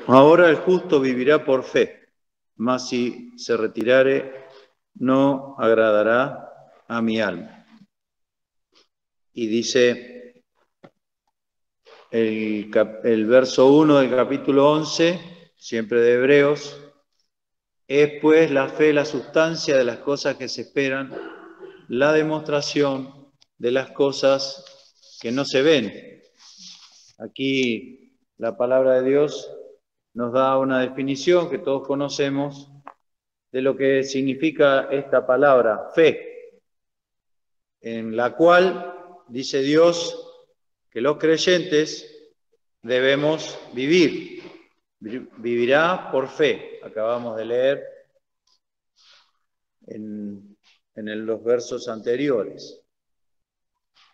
Ahora el justo vivirá por fe, mas si se retirare, no agradará a mi alma. Y dice el verso 1 del capítulo 11, siempre de Hebreos, es pues la fe la sustancia de las cosas que se esperan, la demostración de las cosas que no se ven. Aquí la palabra de Dios nos da una definición que todos conocemos de lo que significa esta palabra, fe, en la cual dice Dios que los creyentes debemos vivir. Vivirá por fe. Acabamos de leer en los versos anteriores.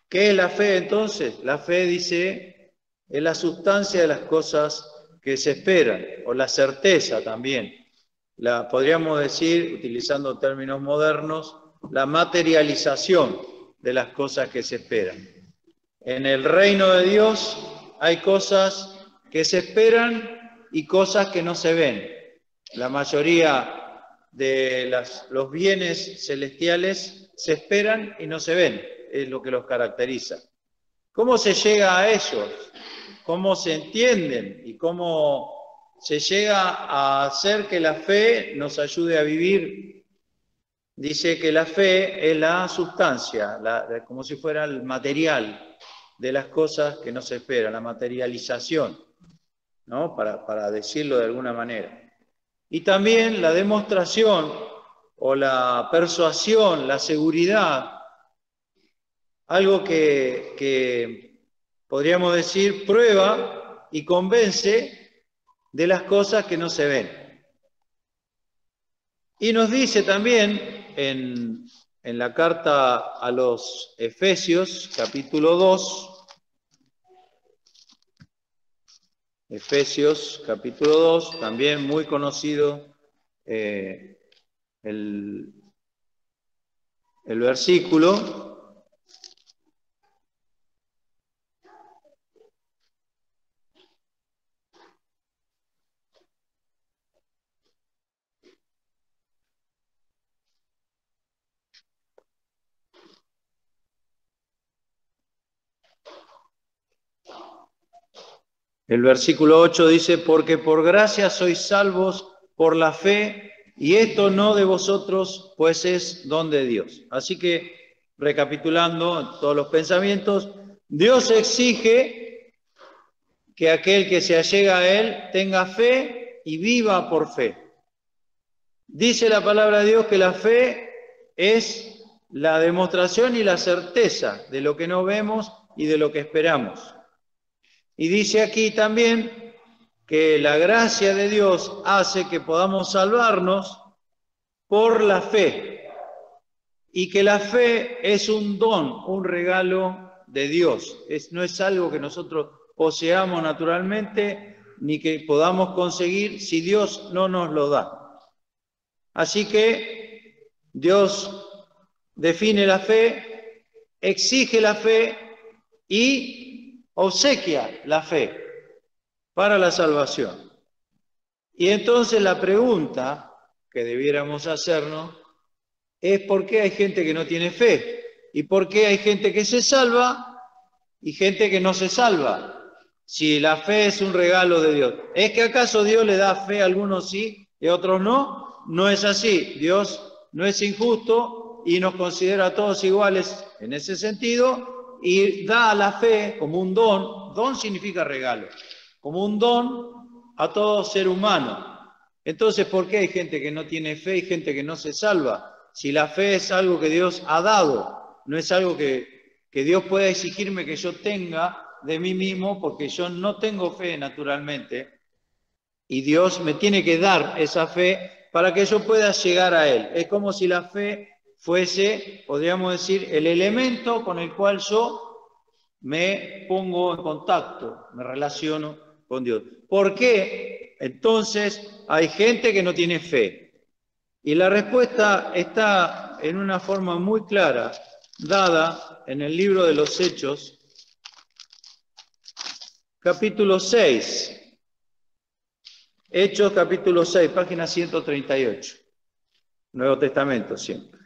¿Qué es la fe entonces? La fe, dice, es la sustancia de las cosas que se esperan, o la certeza también. Podríamos decir, utilizando términos modernos, la materialización de las cosas que se esperan. En el reino de Dios hay cosas que se esperan y cosas que no se ven. La mayoría de los bienes celestiales se esperan y no se ven, es lo que los caracteriza. ¿Cómo se llega a ellos? ¿Cómo se entienden? ¿Y cómo se llega a hacer que la fe nos ayude a vivir? Dice que la fe es la sustancia, como si fuera el material de las cosas que no se esperan, la materialización, ¿no? Para decirlo de alguna manera. Y también la demostración o la persuasión, la seguridad, algo que podríamos decir prueba y convence de las cosas que no se ven. Y nos dice también en la carta a los Efesios, capítulo 2, Efesios, capítulo 2, también muy conocido el versículo. El versículo 8 dice, porque por gracia sois salvos por la fe, y esto no de vosotros, pues es don de Dios. Así que, recapitulando todos los pensamientos, Dios exige que aquel que se allega a Él tenga fe y viva por fe. Dice la palabra de Dios que la fe es la demostración y la certeza de lo que no vemos y de lo que esperamos. Y dice aquí también que la gracia de Dios hace que podamos salvarnos por la fe y que la fe es un don, un regalo de Dios. No es algo que nosotros poseamos naturalmente ni que podamos conseguir si Dios no nos lo da. Así que Dios define la fe, exige la fe y obsequia la fe para la salvación. Y entonces la pregunta que debiéramos hacernos es ¿por qué hay gente que no tiene fe? ¿Y por qué hay gente que se salva y gente que no se salva? Si la fe es un regalo de Dios. ¿Es que acaso Dios le da fe a algunos sí y a otros no? No es así. Dios no es injusto y nos considera a todos iguales en ese sentido y da la fe como un don. Don significa regalo. Como un don a todo ser humano. Entonces, ¿por qué hay gente que no tiene fe y gente que no se salva? Si la fe es algo que Dios ha dado, no es algo que Dios pueda exigirme que yo tenga de mí mismo, porque yo no tengo fe naturalmente, y Dios me tiene que dar esa fe para que yo pueda llegar a Él. Es como si la fe fuese, podríamos decir, el elemento con el cual yo me pongo en contacto, me relaciono con Dios. ¿Por qué entonces hay gente que no tiene fe? Y la respuesta está en una forma muy clara, dada en el libro de los Hechos, capítulo 6. Hechos capítulo 6, página 138. Nuevo Testamento siempre.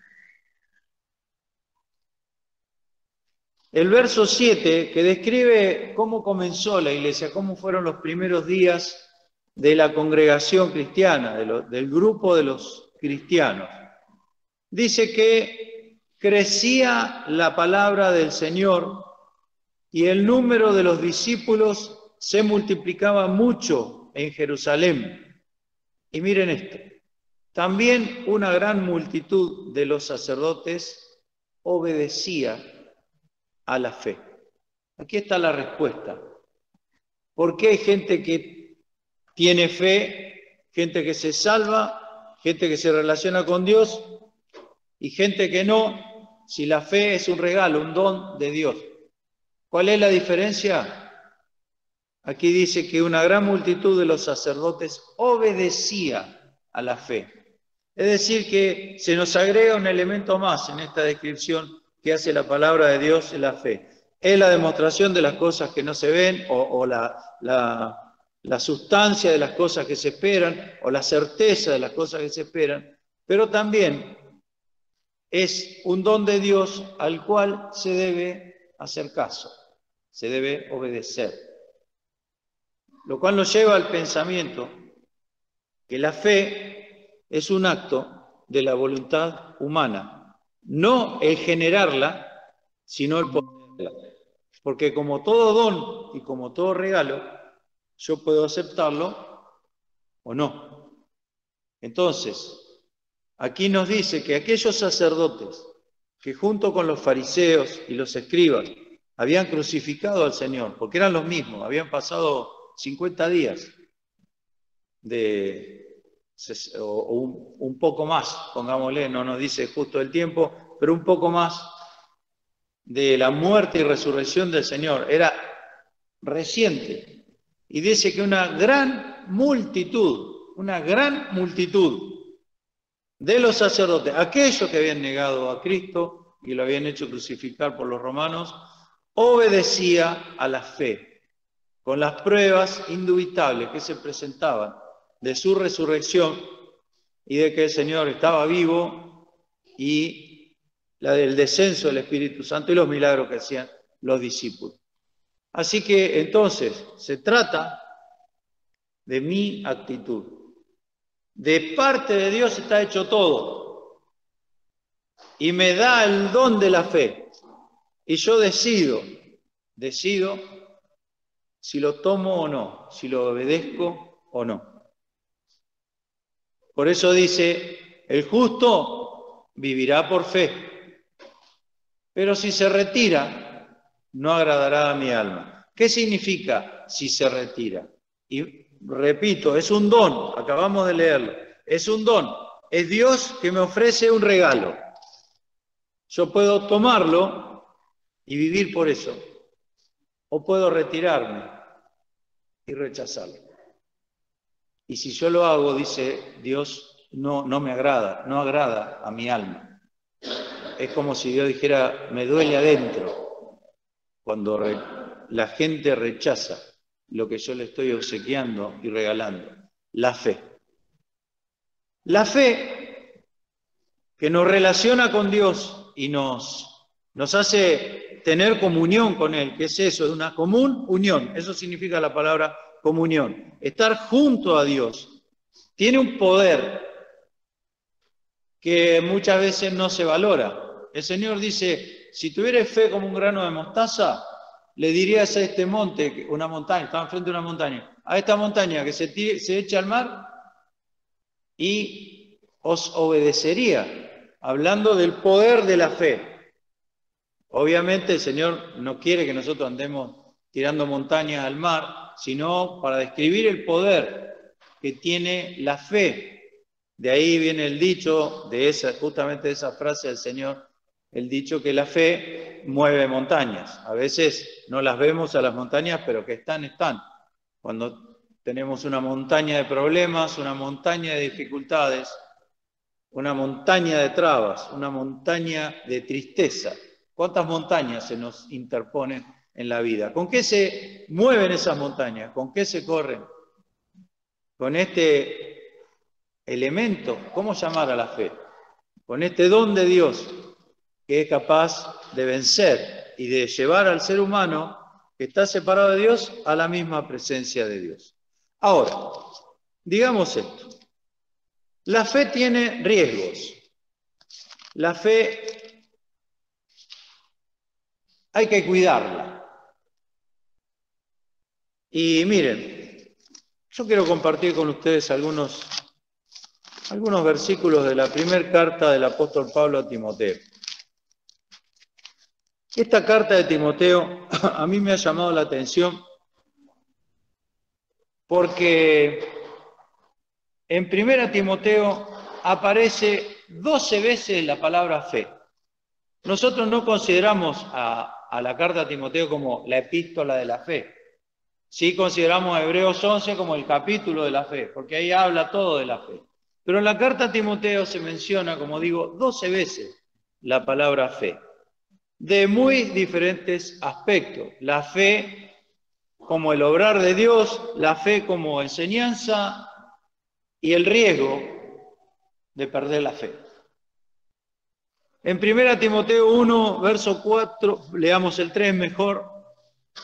El verso 7, que describe cómo comenzó la iglesia, cómo fueron los primeros días de la congregación cristiana, del grupo de los cristianos. Dice que crecía la palabra del Señor y el número de los discípulos se multiplicaba mucho en Jerusalén. Y miren esto, también una gran multitud de los sacerdotes obedecía a la fe. Aquí está la respuesta. ¿Por qué hay gente que tiene fe, gente que se salva, gente que se relaciona con Dios y gente que no, si la fe es un regalo, un don de Dios? ¿Cuál es la diferencia? Aquí dice que una gran multitud de los sacerdotes obedecía a la fe. Es decir, que se nos agrega un elemento más en esta descripción que hace la palabra de Dios en la fe. Es la demostración de las cosas que no se ven o la sustancia de las cosas que se esperan o la certeza de las cosas que se esperan, pero también es un don de Dios al cual se debe hacer caso, se debe obedecer. Lo cual nos lleva al pensamiento que la fe es un acto de la voluntad humana, no el generarla, sino el poseerla. Porque como todo don y como todo regalo, yo puedo aceptarlo o no. Entonces, aquí nos dice que aquellos sacerdotes que junto con los fariseos y los escribas habían crucificado al Señor, porque eran los mismos, habían pasado 50 días o un poco más, pongámosle, no nos dice justo el tiempo, pero un poco más de la muerte y resurrección del Señor, era reciente. Y dice que una gran multitud de los sacerdotes, aquellos que habían negado a Cristo y lo habían hecho crucificar por los romanos, obedecía a la fe, con las pruebas indubitables que se presentaban de su resurrección y de que el Señor estaba vivo y la del descenso del Espíritu Santo y los milagros que hacían los discípulos. Así que entonces se trata de mi actitud. De parte de Dios está hecho todo y me da el don de la fe y yo decido si lo tomo o no, si lo obedezco o no. Por eso dice, el justo vivirá por fe, pero si se retira, no agradará a mi alma. ¿Qué significa si se retira? Y repito, es un don, acabamos de leerlo, es un don, es Dios que me ofrece un regalo. Yo puedo tomarlo y vivir por eso, o puedo retirarme y rechazarlo. Y si yo lo hago, dice Dios, no me agrada, no agrada a mi alma. Es como si Dios dijera, me duele adentro, cuando la gente rechaza lo que yo le estoy obsequiando y regalando, la fe. La fe que nos relaciona con Dios y nos hace tener comunión con Él, que es eso, de una común unión, eso significa la palabra comunión, estar junto a Dios, tiene un poder que muchas veces no se valora. El Señor dice, si tuvieras fe como un grano de mostaza, le dirías a este monte, una montaña, estaba enfrente de una montaña, a esta montaña que se eche al mar y os obedecería, hablando del poder de la fe. Obviamente el Señor no quiere que nosotros andemos tirando montañas al mar, sino para describir el poder que tiene la fe. De ahí viene el dicho, justamente de esa frase del Señor, el dicho que la fe mueve montañas. A veces no las vemos a las montañas, pero que están. Cuando tenemos una montaña de problemas, una montaña de dificultades, una montaña de trabas, una montaña de tristeza. ¿Cuántas montañas se nos interponen en la vida? ¿Con qué se mueven esas montañas? ¿Con qué se corren? con este elemento, ¿cómo llamar a la fe? Con este don de Dios que es capaz de vencer y de llevar al ser humano que está separado de Dios a la misma presencia de Dios. Ahora, digamos esto. La fe tiene riesgos. La fe hay que cuidarla. Y miren, yo quiero compartir con ustedes algunos versículos de la primera carta del apóstol Pablo a Timoteo. Esta carta de Timoteo a mí me ha llamado la atención porque en 1 Timoteo aparece 12 veces la palabra fe. Nosotros no consideramos a la carta a Timoteo como la epístola de la fe. Sí consideramos a Hebreos 11 como el capítulo de la fe, porque ahí habla todo de la fe. Pero en la carta a Timoteo se menciona, como digo, 12 veces la palabra fe, de muy diferentes aspectos. La fe como el obrar de Dios, la fe como enseñanza y el riesgo de perder la fe. En 1 Timoteo 1, verso 4, leamos el 3 mejor.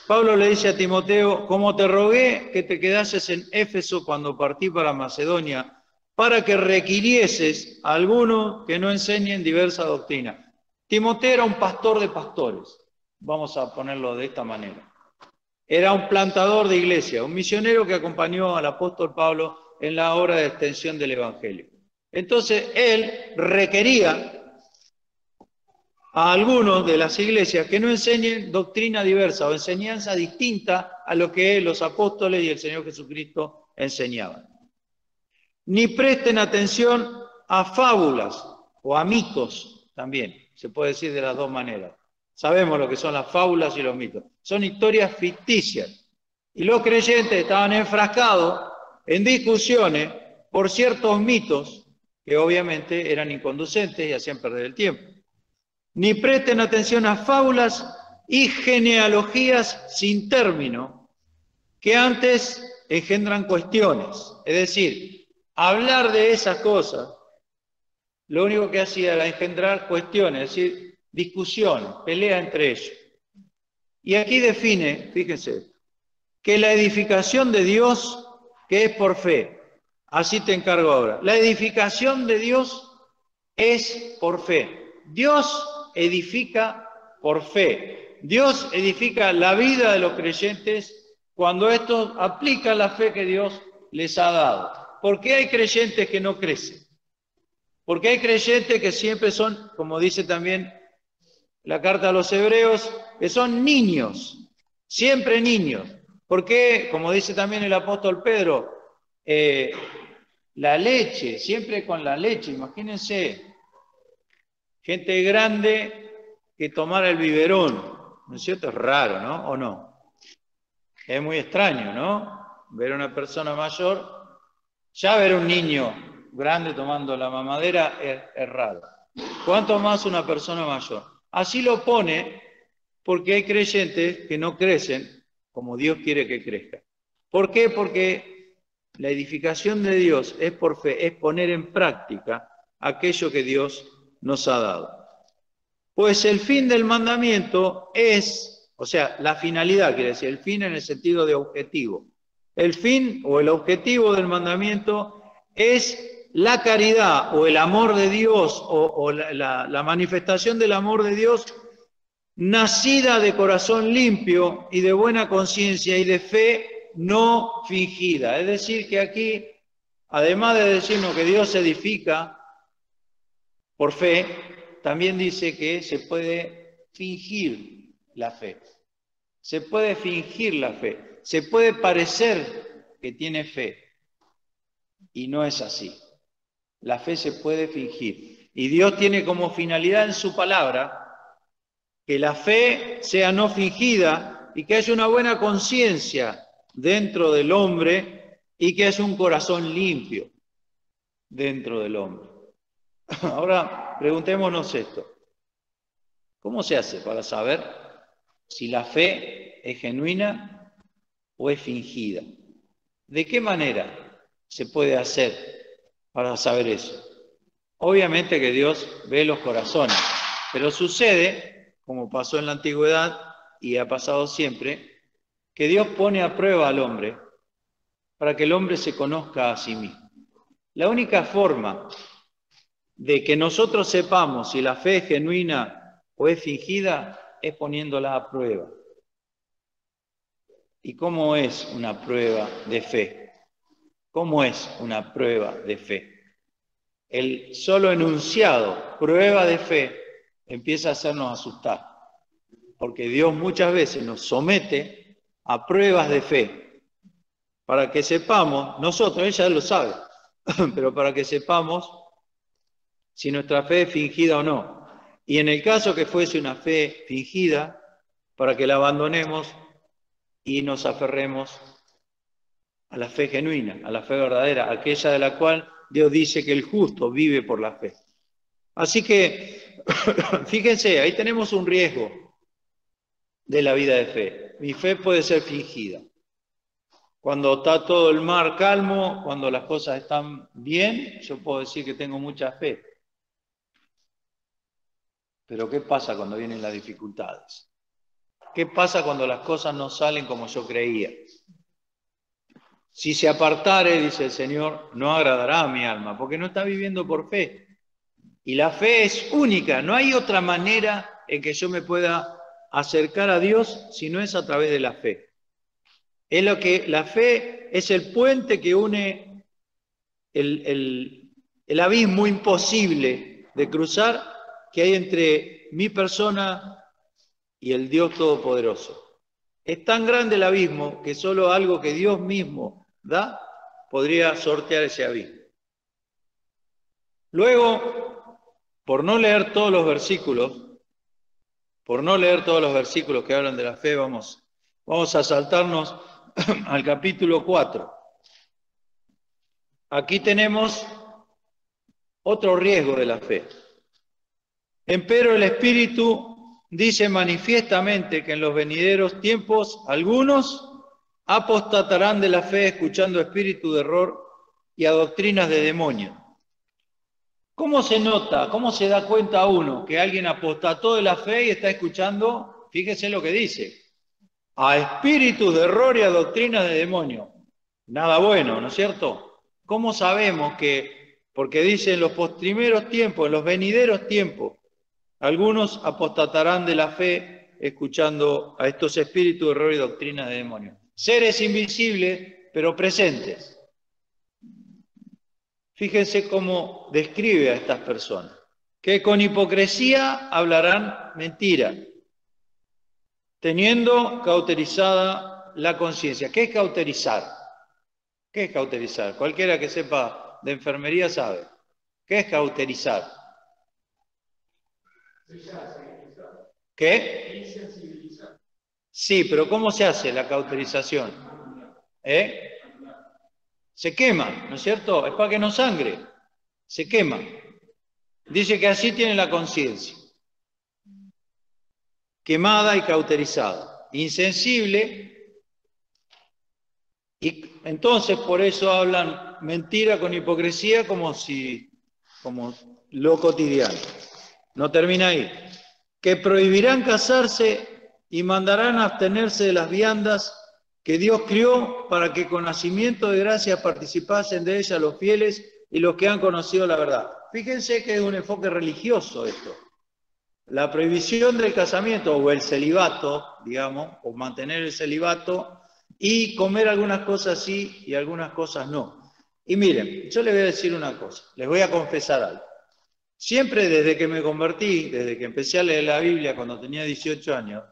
Pablo le dice a Timoteo: como te rogué que te quedases en Éfeso cuando partí para Macedonia, para que requirieses a algunos que no enseñen diversa doctrina. Timoteo era un pastor de pastores, vamos a ponerlo de esta manera. Era un plantador de iglesia, un misionero que acompañó al apóstol Pablo en la obra de extensión del Evangelio. Entonces él requería a algunos de las iglesias que no enseñen doctrina diversa o enseñanza distinta a lo que los apóstoles y el Señor Jesucristo enseñaban. Ni presten atención a fábulas o a mitos también, se puede decir de las dos maneras. Sabemos lo que son las fábulas y los mitos. Son historias ficticias. Y los creyentes estaban enfrascados en discusiones por ciertos mitos que obviamente eran inconducentes y hacían perder el tiempo. Ni presten atención a fábulas y genealogías sin término, que antes engendran cuestiones. Es decir, hablar de esas cosas, lo único que hacía era engendrar cuestiones, es decir, discusión, pelea entre ellos. Y aquí define, fíjense, que la edificación de Dios, que es por fe, así te encargo ahora, la edificación de Dios es por fe. Dios edifica por fe. Dios edifica la vida de los creyentes cuando estos aplican la fe que Dios les ha dado. ¿Por qué hay creyentes que no crecen? Porque hay creyentes que siempre son, como dice también la carta a los hebreos, que son niños, siempre niños. ¿Por qué? Como dice también el apóstol Pedro, la leche, siempre con la leche, imagínense. Gente grande que tomara el biberón, ¿no es cierto? Es raro, ¿no? ¿O no? Es muy extraño, ¿no? Ver a una persona mayor, ya ver a un niño grande tomando la mamadera es raro. ¿Cuánto más una persona mayor? Así lo pone porque hay creyentes que no crecen como Dios quiere que crezcan. ¿Por qué? Porque la edificación de Dios es por fe, es poner en práctica aquello que Dios nos ha dado. Pues el fin del mandamiento es, o sea, la finalidad, quiere decir, el fin en el sentido de objetivo. El fin o el objetivo del mandamiento es la caridad o el amor de Dios o la manifestación del amor de Dios nacida de corazón limpio y de buena conciencia y de fe no fingida. Es decir, que aquí, además de decirnos que Dios se edifica por fe, también dice que se puede fingir la fe. Se puede fingir la fe. Se puede parecer que tiene fe. Y no es así. La fe se puede fingir. Y Dios tiene como finalidad en su palabra que la fe sea no fingida y que haya una buena conciencia dentro del hombre y que haya un corazón limpio dentro del hombre. Ahora, preguntémonos esto. ¿Cómo se hace para saber si la fe es genuina o es fingida? ¿De qué manera se puede hacer para saber eso? Obviamente que Dios ve los corazones, pero sucede, como pasó en la antigüedad y ha pasado siempre, que Dios pone a prueba al hombre para que el hombre se conozca a sí mismo. La única forma de que nosotros sepamos si la fe es genuina o es fingida es poniéndola a prueba. ¿Y cómo es una prueba de fe? ¿Cómo es una prueba de fe? El solo enunciado, prueba de fe, empieza a hacernos asustar, porque Dios muchas veces nos somete a pruebas de fe, para que sepamos, nosotros, ella lo sabe, pero para que sepamos si nuestra fe es fingida o no. Y en el caso que fuese una fe fingida, para que la abandonemos y nos aferremos a la fe genuina, a la fe verdadera, aquella de la cual Dios dice que el justo vive por la fe. Así que, fíjense, ahí tenemos un riesgo de la vida de fe. Mi fe puede ser fingida. Cuando está todo el mar calmo, cuando las cosas están bien, yo puedo decir que tengo mucha fe. Pero ¿qué pasa cuando vienen las dificultades? ¿Qué pasa cuando las cosas no salen como yo creía? Si se apartare, dice el Señor, no agradará a mi alma, porque no está viviendo por fe. Y la fe es única, no hay otra manera en que yo me pueda acercar a Dios si no es a través de la fe. Es lo que la fe es el puente que une el abismo imposible de cruzar que hay entre mi persona y el Dios Todopoderoso. Es tan grande el abismo que solo algo que Dios mismo da podría sortear ese abismo. Luego, por no leer todos los versículos que hablan de la fe, vamos a saltarnos al capítulo 4. Aquí tenemos otro riesgo de la fe. Empero el Espíritu dice manifiestamente que en los venideros tiempos algunos apostatarán de la fe escuchando espíritu de error y a doctrinas de demonio. ¿Cómo se nota, cómo se da cuenta uno que alguien apostató de la fe y está escuchando? Fíjese lo que dice. A espíritus de error y a doctrinas de demonio. Nada bueno, ¿no es cierto? ¿Cómo sabemos que, porque dice en los postrimeros tiempos, en los venideros tiempos, algunos apostatarán de la fe escuchando a estos espíritus de error y doctrinas de demonio? Seres invisibles, pero presentes. Fíjense cómo describe a estas personas, que con hipocresía hablarán mentira, teniendo cauterizada la conciencia. ¿Qué es cauterizar? ¿Qué es cauterizar? Cualquiera que sepa de enfermería sabe. ¿Qué es cauterizar? ¿Qué? Sí, pero ¿cómo se hace la cauterización? Se quema, ¿no es cierto? Es para que no sangre. Se quema. Dice que así tiene la conciencia. Quemada y cauterizada. Insensible. Y entonces por eso hablan mentira con hipocresía como lo cotidiano. No termina ahí. Que prohibirán casarse y mandarán abstenerse de las viandas que Dios crió para que con nacimiento de gracia participasen de ella los fieles y los que han conocido la verdad. Fíjense que es un enfoque religioso esto. La prohibición del casamiento o el celibato, digamos, o mantener el celibato y comer algunas cosas sí y algunas cosas no. Y miren, yo les voy a decir una cosa, les voy a confesar algo. Siempre desde que me convertí, desde que empecé a leer la Biblia cuando tenía 18 años,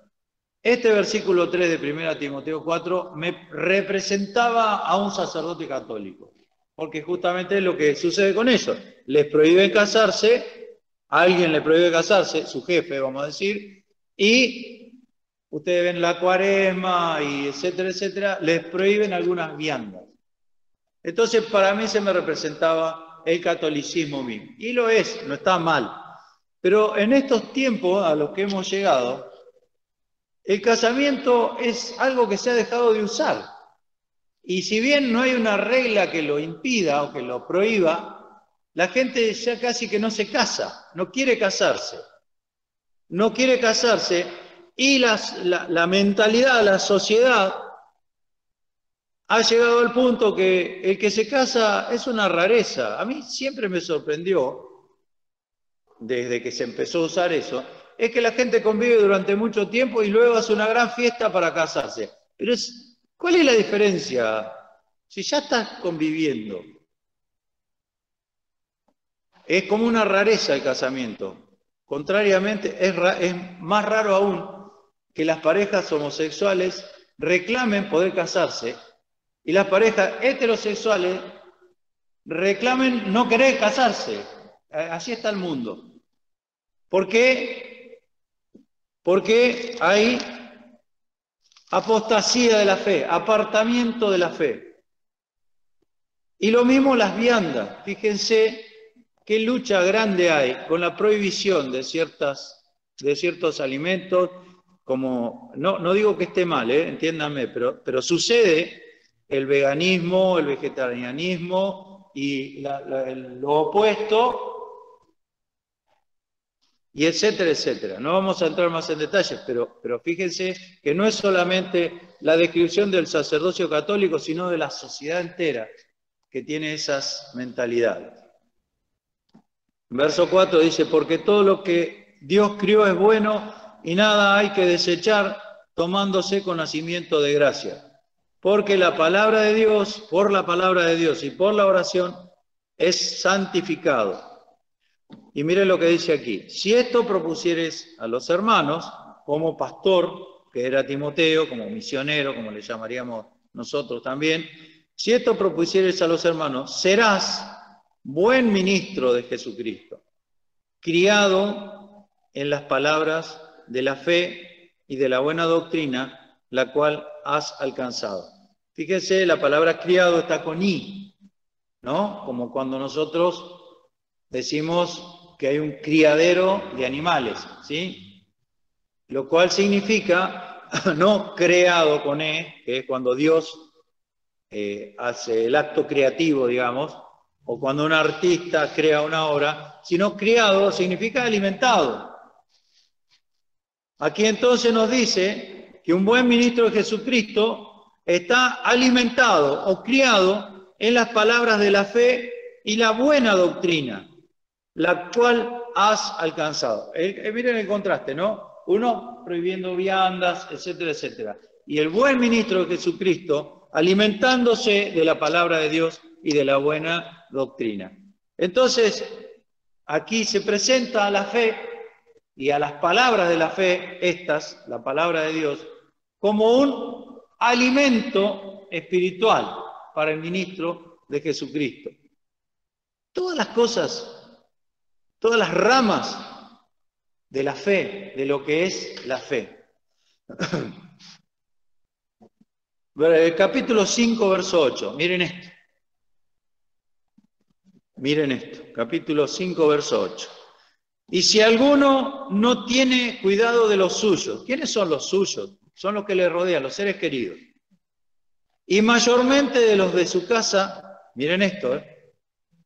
este versículo 3 de 1 Timoteo 4 me representaba a un sacerdote católico, porque justamente es lo que sucede con ellos. Les prohíben casarse, a alguien le prohíbe casarse, su jefe, vamos a decir, y ustedes ven la cuaresma y etcétera, etcétera, les prohíben algunas viandas. Entonces para mí se me representaba el catolicismo mismo. Y lo es, no está mal. Pero en estos tiempos a los que hemos llegado, el casamiento es algo que se ha dejado de usar. Y si bien no hay una regla que lo impida o que lo prohíba, la gente ya casi que no se casa, no quiere casarse. No quiere casarse y la mentalidad, la sociedad ha llegado al punto que el que se casa es una rareza. A mí siempre me sorprendió, desde que se empezó a usar eso, es que la gente convive durante mucho tiempo y luego hace una gran fiesta para casarse. Pero ¿cuál es la diferencia? Si ya estás conviviendo. Es como una rareza el casamiento. Contrariamente, es más raro aún que las parejas homosexuales reclamen poder casarse y las parejas heterosexuales reclamen no querer casarse. Así está el mundo. ¿Por qué? Porque hay apostasía de la fe, apartamiento de la fe. Y lo mismo las viandas. Fíjense qué lucha grande hay con la prohibición de ciertos alimentos, como, no digo que esté mal, entiéndanme, pero sucede el veganismo, el vegetarianismo y lo opuesto, y etcétera, etcétera. No vamos a entrar más en detalles, pero fíjense que no es solamente la descripción del sacerdocio católico, sino de la sociedad entera que tiene esas mentalidades. Verso 4 dice, porque todo lo que Dios crió es bueno y nada hay que desechar tomándose con nacimiento de gracia. Porque la palabra de Dios, por la palabra de Dios y por la oración, es santificado. Y miren lo que dice aquí. Si esto propusieres a los hermanos, como pastor, que era Timoteo, como misionero, como le llamaríamos nosotros también, si esto propusieres a los hermanos, serás buen ministro de Jesucristo, criado en las palabras de la fe y de la buena doctrina, la cual has alcanzado. Fíjense, la palabra criado está con i, ¿no? Como cuando nosotros decimos que hay un criadero de animales, ¿sí? Lo cual significa, no creado con e, que es cuando Dios hace el acto creativo, digamos, o cuando un artista crea una obra, sino criado significa alimentado. Aquí entonces nos dice que un buen ministro de Jesucristo está alimentado o criado en las palabras de la fe y la buena doctrina, la cual has alcanzado. Miren el contraste, ¿no? Uno prohibiendo viandas, etcétera, etcétera. Y el buen ministro de Jesucristo alimentándose de la palabra de Dios y de la buena doctrina. Entonces, aquí se presenta a la fe y a las palabras de la fe, la palabra de Dios, como un alimento espiritual para el ministro de Jesucristo. Todas las cosas, todas las ramas de la fe, de lo que es la fe. Capítulo 5, verso 8. Miren esto. Miren esto. Capítulo 5, verso 8. Y si alguno no tiene cuidado de los suyos, ¿quiénes son los suyos? Son los que le rodean, los seres queridos. Y mayormente de los de su casa, miren esto,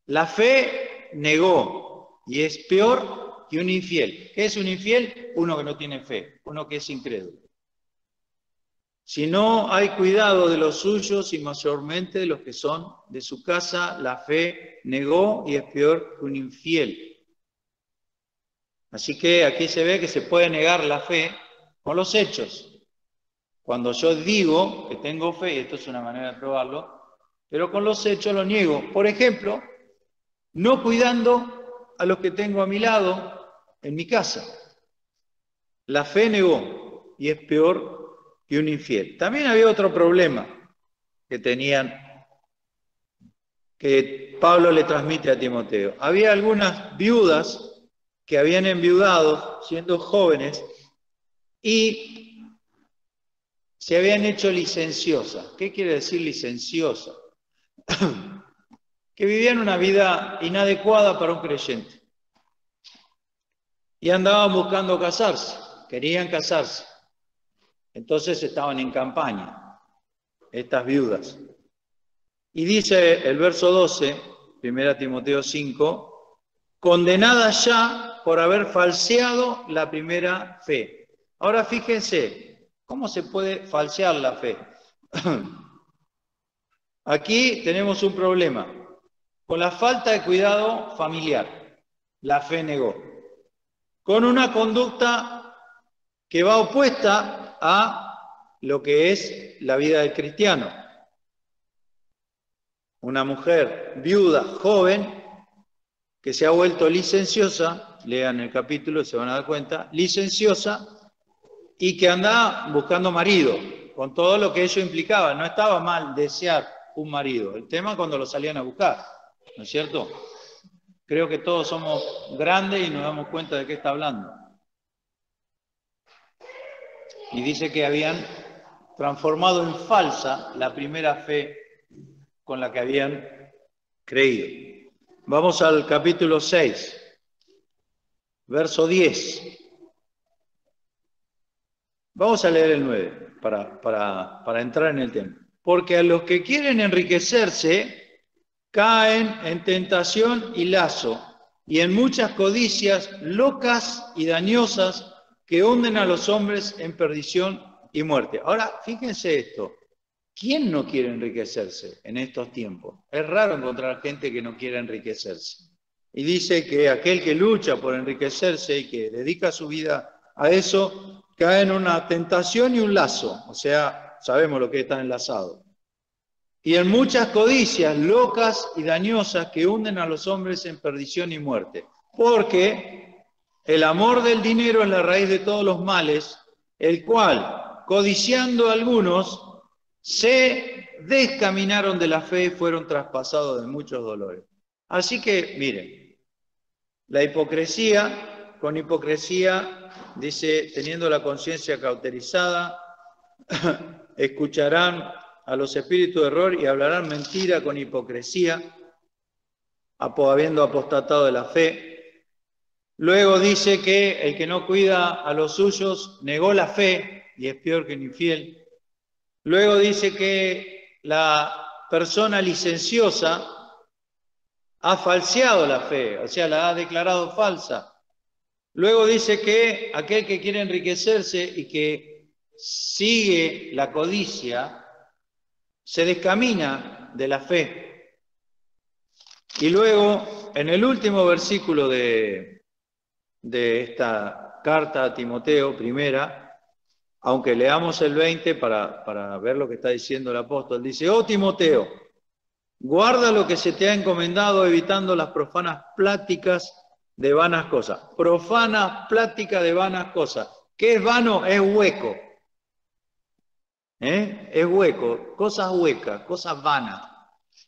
la fe negó y es peor que un infiel. ¿Qué es un infiel? Uno que no tiene fe, uno que es incrédulo. Si no hay cuidado de los suyos y mayormente de los que son de su casa, la fe negó y es peor que un infiel. Así que aquí se ve que se puede negar la fe con los hechos. Cuando yo digo que tengo fe, y esto es una manera de probarlo, pero con los hechos lo niego. Por ejemplo, no cuidando a los que tengo a mi lado en mi casa. La fe negó y es peor que un infiel. También había otro problema que tenían, que Pablo le transmite a Timoteo. Había algunas viudas que habían enviudado siendo jóvenes y se habían hecho licenciosas. ¿Qué quiere decir licenciosa? Que vivían una vida inadecuada para un creyente. Y andaban buscando casarse, querían casarse. Entonces estaban en campaña, estas viudas. Y dice el verso 12, 1 Timoteo 5, condenada ya por haber falseado la primera fe. Ahora fíjense, ¿cómo se puede falsear la fe? Aquí tenemos un problema. Con la falta de cuidado familiar, la fe negó. Con una conducta que va opuesta a lo que es la vida del cristiano. Una mujer viuda, joven, que se ha vuelto licenciosa, lean el capítulo y se van a dar cuenta, licenciosa, y que anda buscando marido, con todo lo que ello implicaba. No estaba mal desear un marido, el tema es cuando lo salían a buscar, ¿no es cierto? Creo que todos somos grandes y nos damos cuenta de qué está hablando. Y dice que habían transformado en falsa la primera fe con la que habían creído. Vamos al capítulo 6, verso 10. Vamos a leer el 9 para entrar en el tema. Porque a los que quieren enriquecerse caen en tentación y lazo y en muchas codicias locas y dañosas que hunden a los hombres en perdición y muerte. Ahora, fíjense esto. ¿Quién no quiere enriquecerse en estos tiempos? Es raro encontrar gente que no quiera enriquecerse. Y dice que aquel que lucha por enriquecerse y que dedica su vida a eso, cae en una tentación y un lazo. O sea, sabemos lo que está enlazado. Y en muchas codicias locas y dañosas que hunden a los hombres en perdición y muerte. Porque el amor del dinero es la raíz de todos los males, el cual, codiciando a algunos, se descaminaron de la fe y fueron traspasados de muchos dolores. Así que, miren, la hipocresía, con hipocresía, dice, teniendo la conciencia cauterizada, escucharán a los espíritus de error y hablarán mentira con hipocresía, habiendo apostatado de la fe. Luego dice que el que no cuida a los suyos negó la fe y es peor que un infiel. Luego dice que la persona licenciosa ha falseado la fe, o sea, la ha declarado falsa. Luego dice que aquel que quiere enriquecerse y que sigue la codicia, se descamina de la fe. Y luego, en el último versículo de esta carta a Timoteo, primera, aunque leamos el 20 para ver lo que está diciendo el apóstol, dice, oh Timoteo, guarda lo que se te ha encomendado, evitando las profanas pláticas de vanas cosas. Profanas pláticas de vanas cosas. ¿Qué es vano? Es hueco. Es hueco, cosas huecas, cosas vanas,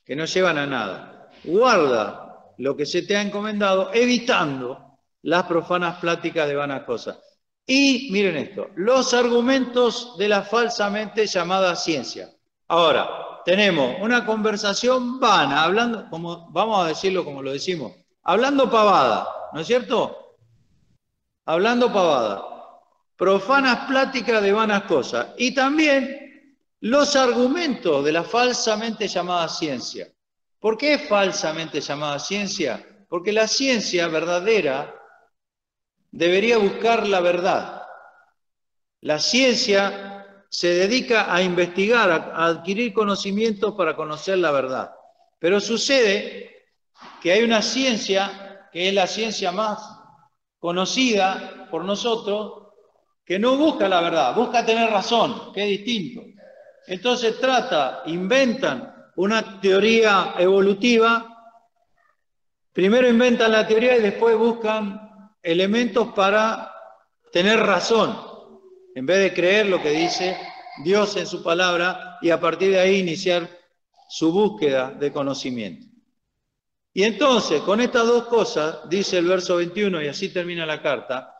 que no llevan a nada. Guarda lo que se te ha encomendado, evitando las profanas pláticas de vanas cosas. Y miren esto, los argumentos de la falsamente llamada ciencia. Ahora, tenemos una conversación vana, hablando, como vamos a decirlo como lo decimos, hablando pavada, ¿no es cierto? Hablando pavada. Profanas pláticas de vanas cosas. Y también los argumentos de la falsamente llamada ciencia. ¿Por qué es falsamente llamada ciencia? Porque la ciencia verdadera debería buscar la verdad. La ciencia se dedica a investigar, a adquirir conocimientos para conocer la verdad. Pero sucede que hay una ciencia, que es la ciencia más conocida por nosotros, que no busca la verdad, busca tener razón, que es distinto. Entonces inventan una teoría evolutiva, primero inventan la teoría y después buscan elementos para tener razón, en vez de creer lo que dice Dios en su palabra y a partir de ahí iniciar su búsqueda de conocimiento. Y entonces, con estas dos cosas, dice el verso 21, y así termina la carta,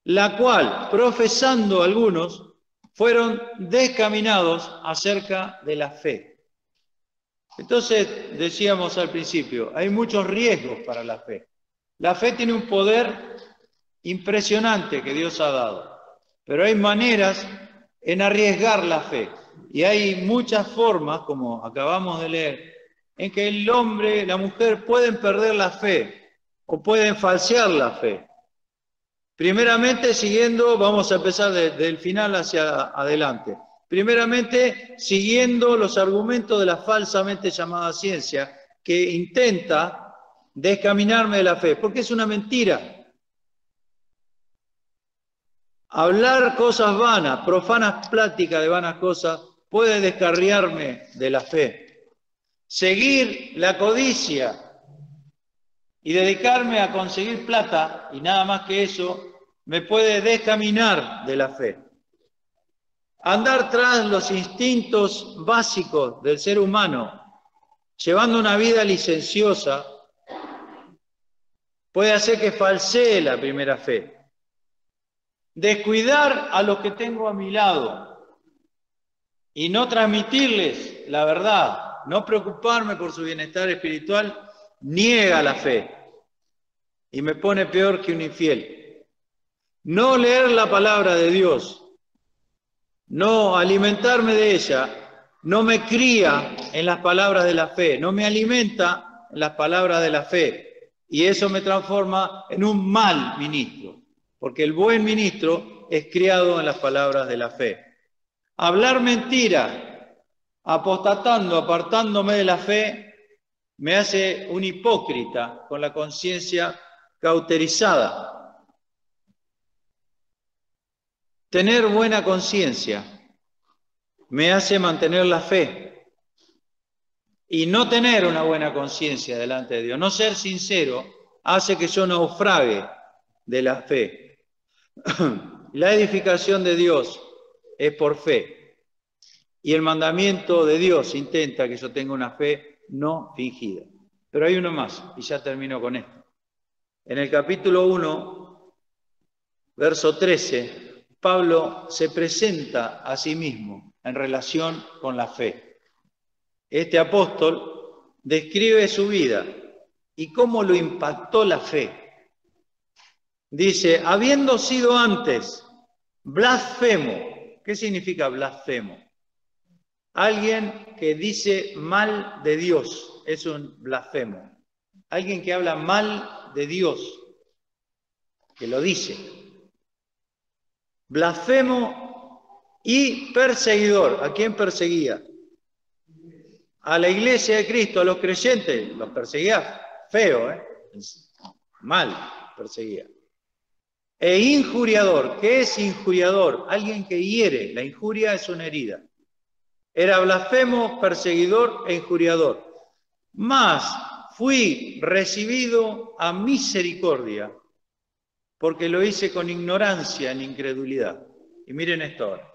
la cual, profesando algunos, fueron descaminados acerca de la fe. Entonces, decíamos al principio, hay muchos riesgos para la fe. La fe tiene un poder impresionante que Dios ha dado, pero hay maneras en arriesgar la fe. Y hay muchas formas, como acabamos de leer en que el hombre, la mujer pueden perder la fe o pueden falsear la fe. Primeramente siguiendo, vamos a empezar del final hacia adelante. Primeramente siguiendo los argumentos de la falsamente llamada ciencia, que intenta descaminarme de la fe, porque es una mentira. Hablar cosas vanas, profanas pláticas de vanas cosas, puede descarriarme de la fe. Seguir la codicia y dedicarme a conseguir plata, y nada más que eso, me puede descaminar de la fe. Andar tras los instintos básicos del ser humano, llevando una vida licenciosa, puede hacer que falsee la primera fe. Descuidar a los que tengo a mi lado y no transmitirles la verdad, no preocuparme por su bienestar espiritual, niega la fe y me pone peor que un infiel. No leer la palabra de Dios, no alimentarme de ella, no me cría en las palabras de la fe, no me alimenta en las palabras de la fe, y eso me transforma en un mal ministro, porque el buen ministro es criado en las palabras de la fe. Hablar mentira, apostatando, apartándome de la fe, me hace un hipócrita con la conciencia cauterizada. Tener buena conciencia me hace mantener la fe, y no tener una buena conciencia delante de Dios, no ser sincero, hace que yo naufrague de la fe. La edificación de Dios es por fe, y el mandamiento de Dios intenta que yo tenga una fe no fingida. Pero hay uno más, y ya termino con esto. En el capítulo 1, verso 13, Pablo se presenta a sí mismo en relación con la fe. Este apóstol describe su vida y cómo lo impactó la fe. Dice, habiendo sido antes blasfemo. ¿Qué significa blasfemo? Alguien que dice mal de Dios es un blasfemo. Alguien que habla mal de Dios, que lo dice. Blasfemo y perseguidor. ¿A quién perseguía? A la iglesia de Cristo, a los creyentes. Los perseguía feo, mal perseguía. E injuriador. ¿Qué es injuriador? Alguien que hiere. La injuria es una herida. Era blasfemo, perseguidor e injuriador. Mas fui recibido a misericordia, porque lo hice con ignorancia, en incredulidad. Y miren esto ahora.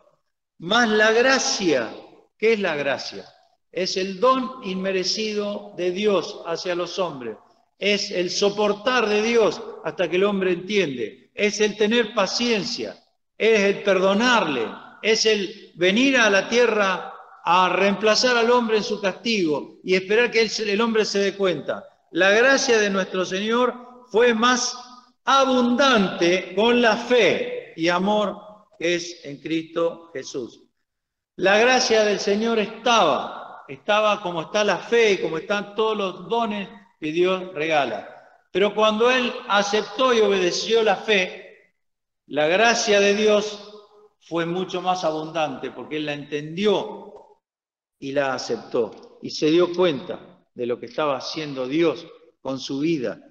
Mas la gracia, ¿qué es la gracia? Es el don inmerecido de Dios hacia los hombres. Es el soportar de Dios hasta que el hombre entiende. Es el tener paciencia. Es el perdonarle. Es el venir a la tierra a reemplazar al hombre en su castigo y esperar que el hombre se dé cuenta. La gracia de nuestro Señor fue más abundante con la fe y amor que es en Cristo Jesús. La gracia del Señor estaba como está la fe y como están todos los dones que Dios regala. Pero cuando Él aceptó y obedeció la fe, la gracia de Dios fue mucho más abundante porque Él la entendió y la aceptó y se dio cuenta de lo que estaba haciendo Dios con su vida.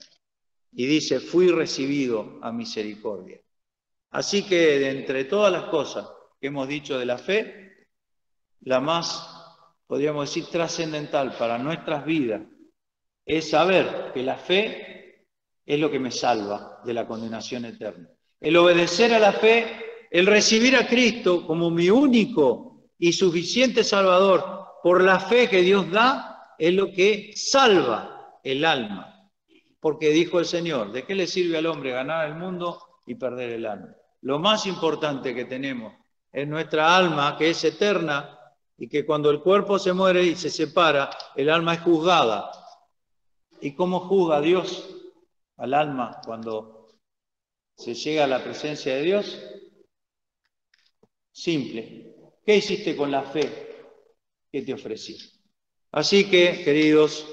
Y dice, fui recibido a misericordia. Así que de entre todas las cosas que hemos dicho de la fe, la más, podríamos decir, trascendental para nuestras vidas es saber que la fe es lo que me salva de la condenación eterna. El obedecer a la fe, el recibir a Cristo como mi único y suficiente Salvador por la fe que Dios da, es lo que salva el alma. Porque dijo el Señor, ¿de qué le sirve al hombre ganar el mundo y perder el alma? Lo más importante que tenemos es nuestra alma, que es eterna, y que cuando el cuerpo se muere y se separa, el alma es juzgada. ¿Y cómo juzga Dios al alma cuando se llega a la presencia de Dios? Simple. ¿Qué hiciste con la fe que te ofrecí? Así que, queridos,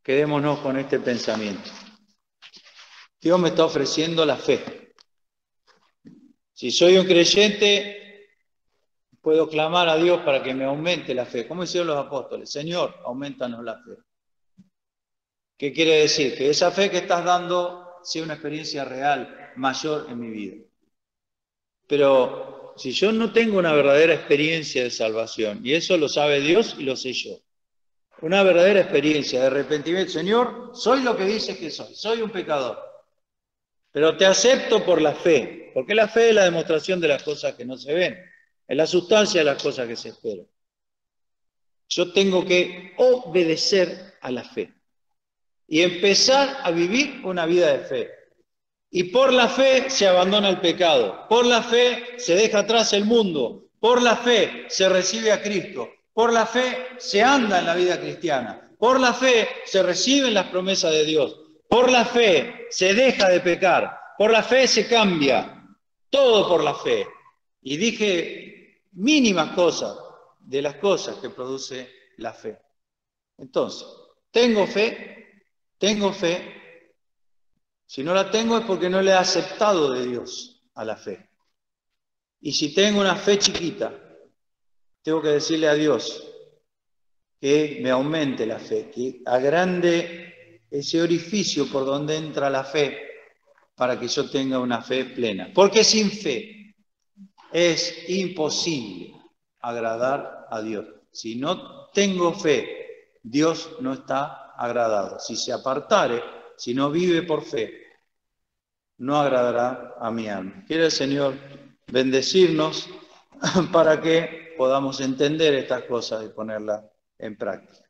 quedémonos con este pensamiento. Dios me está ofreciendo la fe. Si soy un creyente, puedo clamar a Dios para que me aumente la fe. ¿Cómo hicieron los apóstoles? Señor, aumentanos la fe. ¿Qué quiere decir? Que esa fe que estás dando sea una experiencia real, mayor en mi vida. Pero si yo no tengo una verdadera experiencia de salvación, y eso lo sabe Dios y lo sé yo, una verdadera experiencia de arrepentimiento, Señor, soy lo que dices que soy un pecador, pero te acepto por la fe, porque la fe es la demostración de las cosas que no se ven, es la sustancia de las cosas que se esperan. Yo tengo que obedecer a la fe y empezar a vivir una vida de fe. Y por la fe se abandona el pecado, por la fe se deja atrás el mundo, por la fe se recibe a Cristo, por la fe se anda en la vida cristiana, por la fe se reciben las promesas de Dios, por la fe se deja de pecar, por la fe se cambia, todo por la fe. Y dije mínimas cosas de las cosas que produce la fe. Entonces, tengo fe. Si no la tengo es porque no le he aceptado de Dios a la fe. Y si tengo una fe chiquita, tengo que decirle a Dios que me aumente la fe, que agrande ese orificio por donde entra la fe para que yo tenga una fe plena. Porque sin fe es imposible agradar a Dios. Si no tengo fe, Dios no está agradado. Si se apartare, si no vive por fe, no agradará a mi alma. Quiere el Señor bendecirnos para que podamos entender estas cosas y ponerlas en práctica.